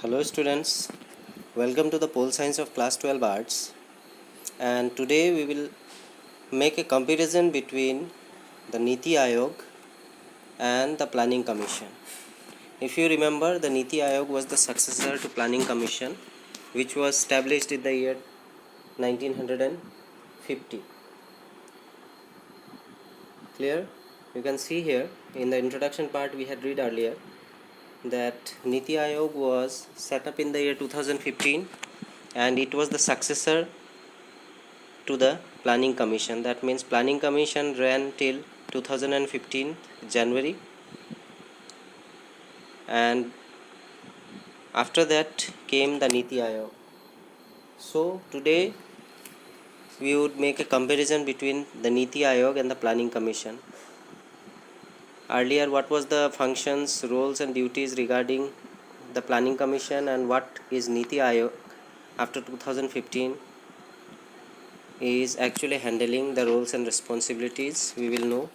Hello students, welcome to the Pole Science of Class 12 Arts, and today we will make a comparison between the Niti Aayog and the Planning Commission. If you remember, the Niti Aayog was the successor to Planning Commission, which was established in the year 1950. Clear? You can see here in the introduction part we had read earlier that Niti Aayog was set up in the year 2015 and it was the successor to the Planning Commission. That means Planning Commission ran till 2015 January, and after that came the Niti Aayog. So today we would make a comparison between the Niti Aayog and the Planning Commission. Earlier, what was the functions, roles and duties regarding the Planning Commission, and what is Niti Aayog after 2015 is actually handling the roles and responsibilities, we will know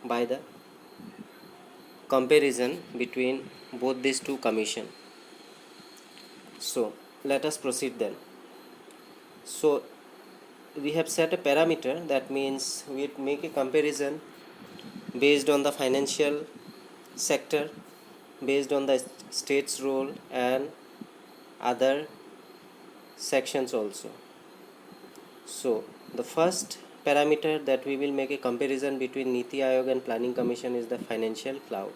by the comparison between both these two commissions. So let us proceed then. So we have set a parameter, that means we make a comparison based on the financial sector, based on the state's role and other sections also. So the first parameter that we will make a comparison between Niti Aayog and Planning Commission is the financial cloud.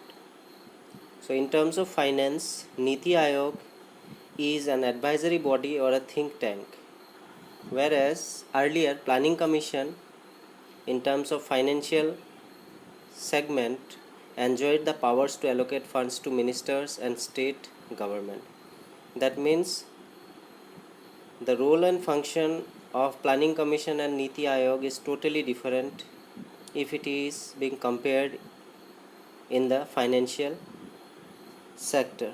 So in terms of finance, Niti Aayog is an advisory body or a think tank, whereas earlier Planning Commission in terms of financial segment enjoyed the powers to allocate funds to ministers and state government. That means the role and function of Planning Commission and Niti Aayog is totally different if it is being compared in the financial sector,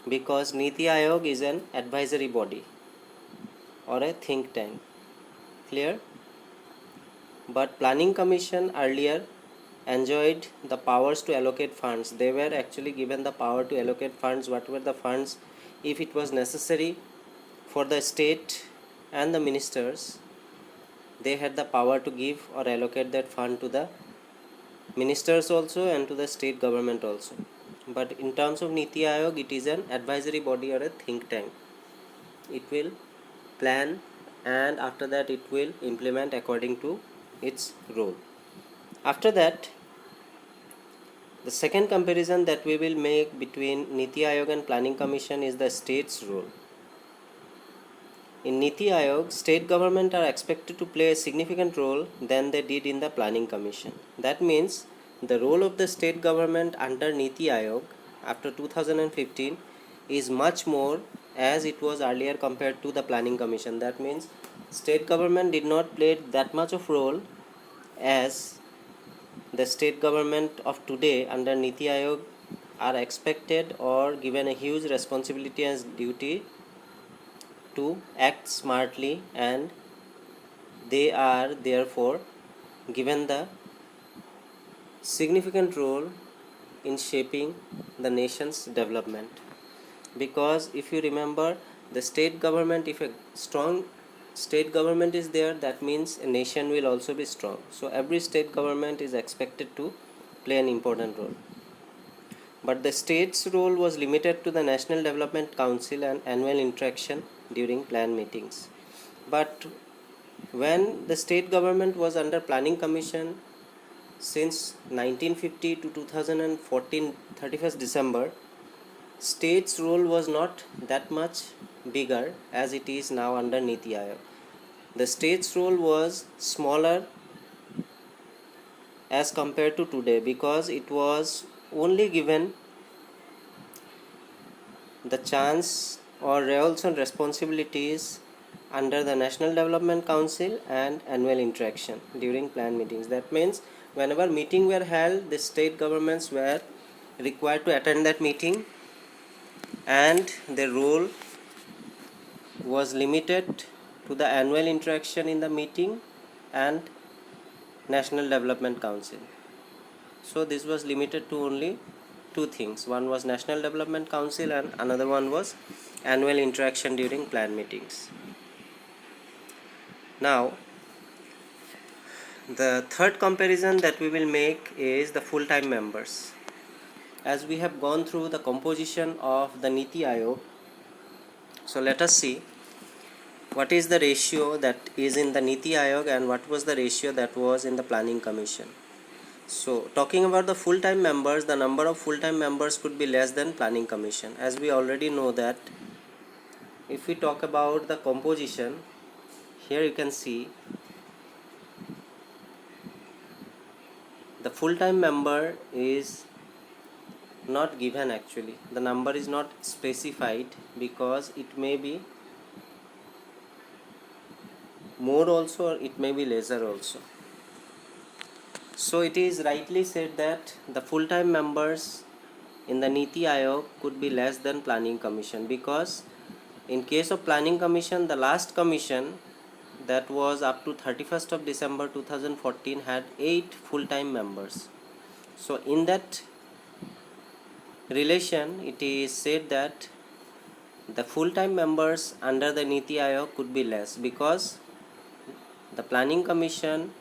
because Niti Aayog is an advisory body or a think tank. Clear? But Planning Commission earlier enjoyed the powers to allocate funds. They were actually given the power to allocate funds, whatever the funds, if it was necessary for the state and the ministers, they had the power to give or allocate that fund to the ministers also and to the state government also. But in terms of Niti Aayog, it is an advisory body or a think tank. It will plan and after that it will implement according to its role. After that, the second comparison that we will make between Niti Aayog and Planning Commission is the state's role. In Niti Aayog, state government are expected to play a significant role than they did in the Planning Commission. That means the role of the state government under Niti Aayog after 2015 is much more as it was earlier compared to the Planning Commission. That means state government did not play that much of role as the state government of today under Niti Aayog are expected or given a huge responsibility and duty to act smartly, and they are therefore given the significant role in shaping the nation's development. Because if you remember, the state government, if a strong state government is there, that means a nation will also be strong. So every state government is expected to play an important role. But the state's role was limited to the National Development Council and annual interaction during plan meetings. But when the state government was under Planning Commission since 1950 to 2014 31st December, state's role was not that much bigger as it is now under Niti Aayog. The state's role was smaller as compared to today because it was only given the chance or roles and responsibilities under the National Development Council and annual interaction during plan meetings. That means whenever meeting were held, the state governments were required to attend that meeting and their role was limited to the annual interaction in the meeting and National Development Council. So this was limited to only two things. One was National Development Council and another one was annual interaction during plan meetings. Now, the third comparison that we will make is the full-time members. As we have gone through the composition of the Niti Aayog, so let us see what is the ratio that is in the Niti Aayog and what was the ratio that was in the Planning Commission. So talking about the full-time members, the number of full-time members could be less than Planning Commission. As we already know that if we talk about the composition, here you can see the full-time member is not given actually. The number is not specified because it may be more also or it may be lesser also. So it is rightly said that the full-time members in the Niti Aayog could be less than Planning Commission, because in case of Planning Commission, the last commission that was up to 31st of December 2014 had 8 full-time members. So in that relation, it is said that the full-time members under the Niti Aayog could be less, because the Planning Commission,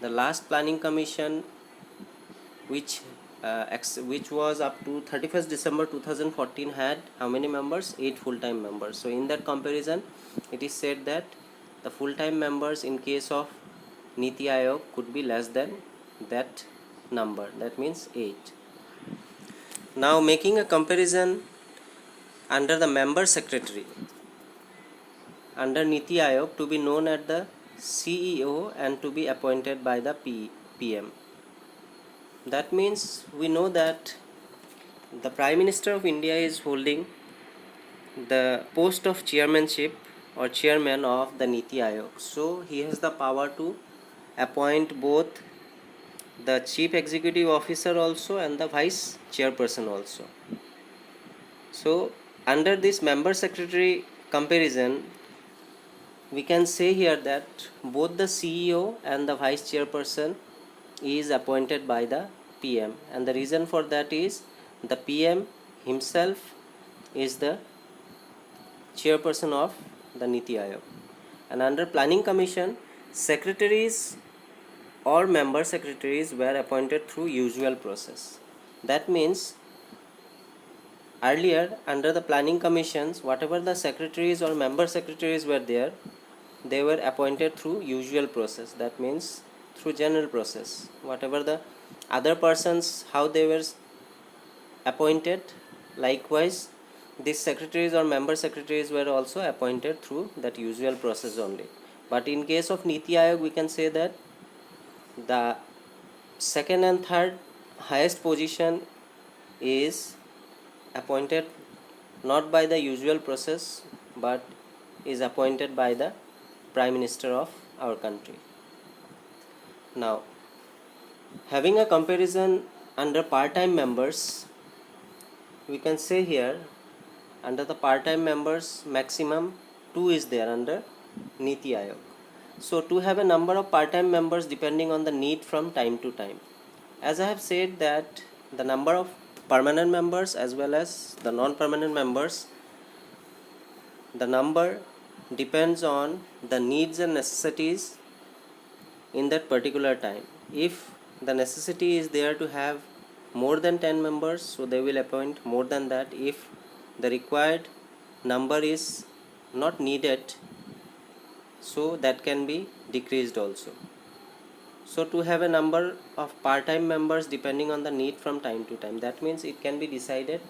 the last Planning Commission which was up to 31st December 2014 had how many members? 8 full-time members. So in that comparison, it is said that the full-time members in case of Niti Aayog could be less than that number, that means 8. Now making a comparison under the member secretary under Niti Aayog to be known as the CEO and to be appointed by the PM. That means we know that the Prime Minister of India is holding the post of chairmanship or chairman of the Niti Aayog. So he has the power to appoint both the chief executive officer also and the vice chairperson also. So under this member secretary comparison, we can say here that both the CEO and the vice chairperson is appointed by the PM, and the reason for that is the PM himself is the chairperson of the Niti Aayog. And under Planning Commission, secretaries or member secretaries were appointed through usual process. That means earlier under the Planning Commissions, whatever the secretaries or member secretaries were there, they were appointed through usual process. That means through general process. Whatever the other persons, how they were appointed, likewise these secretaries or member secretaries were also appointed through that usual process only. But in case of Niti Aayog, we can say that the second and third highest position is appointed not by the usual process but is appointed by the Prime Minister of our country. Now, having a comparison under part-time members, we can say here under the part-time members maximum 2 is there under Niti Aayog. So to have a number of part-time members depending on the need from time to time. As I have said that the number of permanent members as well as the non-permanent members, the number depends on the needs and necessities in that particular time. If the necessity is there to have more than 10 members, so they will appoint more than that. If the required number is not needed, so that can be decreased also. So to have a number of part-time members depending on the need from time to time, that means it can be decided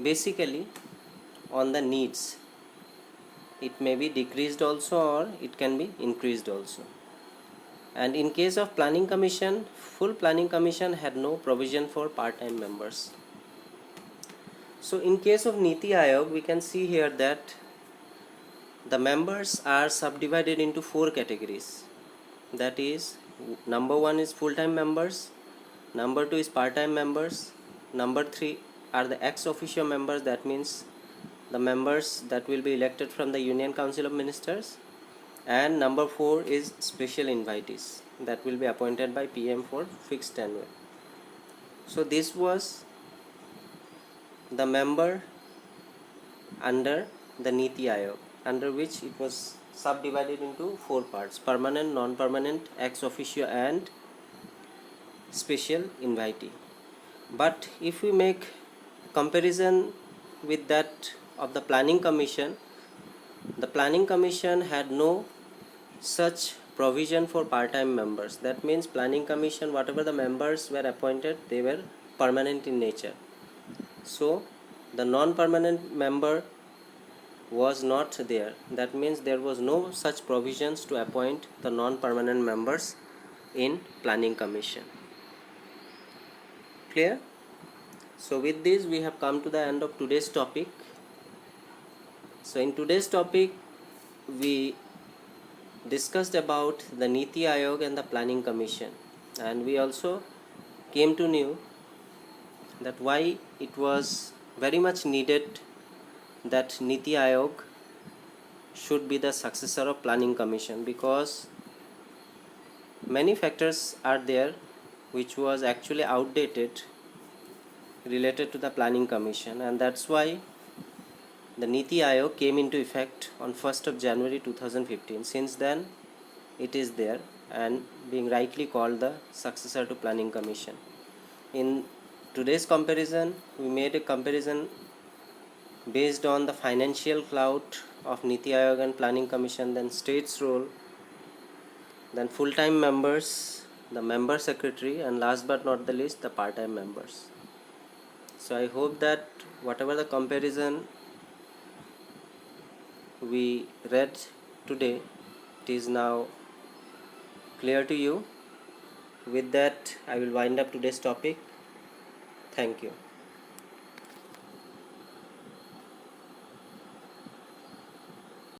basically on the needs. It may be decreased also or it can be increased also. And in case of Planning Commission, full Planning Commission had no provision for part-time members. So in case of Niti Aayog, we can see here that the members are subdivided into 4 categories. That is, number 1 is full-time members, number 2 is part-time members, number 3 are the ex officio members, that means the members that will be elected from the Union Council of Ministers, and number 4 is special invitees that will be appointed by PM for fixed tenure. So this was the member under the Niti Aayog, under which it was subdivided into 4 parts: permanent, non-permanent, ex officio and special invitee. But if we make comparison with that of the Planning Commission, the Planning Commission had no such provision for part-time members. That means Planning Commission, whatever the members were appointed, they were permanent in nature. So the non-permanent member was not there. That means there was no such provisions to appoint the non-permanent members in Planning Commission. Clear? So with this we have come to the end of today's topic. So in today's topic we discussed about the Niti Aayog and the Planning Commission, and we also came to know that why it was very much needed that Niti Aayog should be the successor of Planning Commission, because many factors are there which was actually outdated related to the Planning Commission, and that's why the Niti Aayog came into effect on 1st of January 2015. Since then it is there and being rightly called the successor to Planning Commission. In today's comparison, we made a comparison based on the financial clout of Niti Aayog and Planning Commission, then state's role, then full-time members, the member secretary, and last but not the least the part-time members. So I hope that whatever the comparison we read today, it is now clear to you. With that I will wind up today's topic. Thank you.